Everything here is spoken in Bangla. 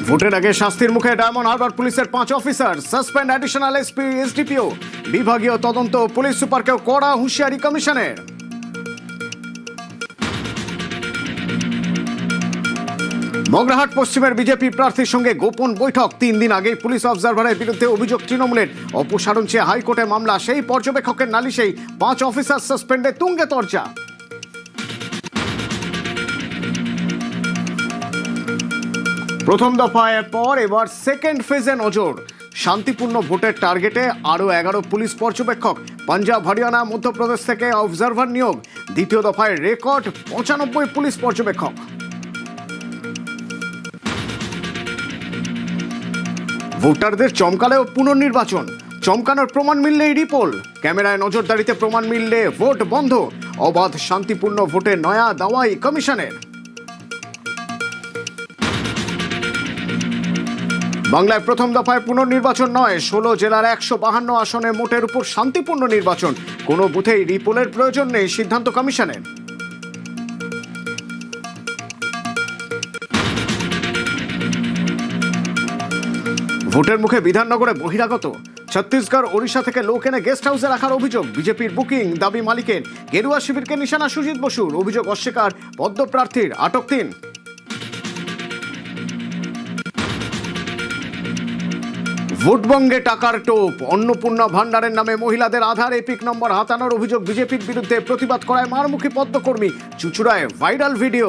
ভোটের আগে শাস্তির মুখে ডায়মন্ড হারবার পুলিশের 5 officer suspend, additional SP, SDPO, বিভাগীয় তদন্ত পুলিশ সুপারকেও কড়া হুঁশিয়ারি কমিশনের। মগরাহাট পশ্চিমের বিজেপি প্রার্থীর সঙ্গে গোপন বৈঠক। 3 দিন আগেই পুলিশ অবজারভারের বিরুদ্ধে অভিযোগ তৃণমূলের, অপসারণ চেয়ে হাইকোর্টে মামলা। সেই পর্যবেক্ষকের নালিশেই 5 অফিসার সাসপেন্ডে তুঙ্গে তরজা। প্রথম দফার পর এবার সেকেন্ড ফেজে নজর। শান্তিপূর্ণ ভোটের টার্গেটে আরও 11 পুলিশ পর্যবেক্ষক। পাঞ্জাব, হরিয়ানা, মধ্যপ্রদেশ থেকে অবজারভার নিয়োগ। দ্বিতীয় দফায় রেকর্ড 95 পুলিশ পর্যবেক্ষক। ভোটারদের চমকালেও পুনর্নির্বাচন। চমকানোর প্রমাণ মিললেই রিপোল। ক্যামেরায় নজরদারিতে প্রমাণ মিললে ভোট বন্ধ। অবাধ শান্তিপূর্ণ ভোটে নয়া দাওয়াই কমিশনের। বাংলায় প্রথম দফায় পুনর্নির্বাচন নয়, 16 জেলার 152 আসনে মোটের উপর শান্তিপূর্ণ নির্বাচন। কোনো বুথেই রিপোলের প্রয়োজন নেই, সিদ্ধান্ত কমিশনের। ভোটের মুখে বিধাননগরে বহিরাগত। ছত্তিশগড়, ওড়িশা থেকে লোক এনে গেস্ট হাউসে রাখার অভিযোগ। বিজেপির বুকিং, দাবি মালিকের। গেরুয়া শিবিরকে নিশানা সুজিত বসুর। অভিযোগ অস্বীকার পদ্ম প্রার্থীর, আটক 3। ভোটবঙ্গে টাকার টোপ। অন্নপূর্ণা ভান্ডারের নামে মহিলাদের আধার এপিক নম্বর হাতানোর অভিযোগ বিজেপির বিরুদ্ধে। প্রতিবাদ করায় মারমুখী পদ্মকর্মী। চুচুড়ায় ভাইরাল ভিডিও।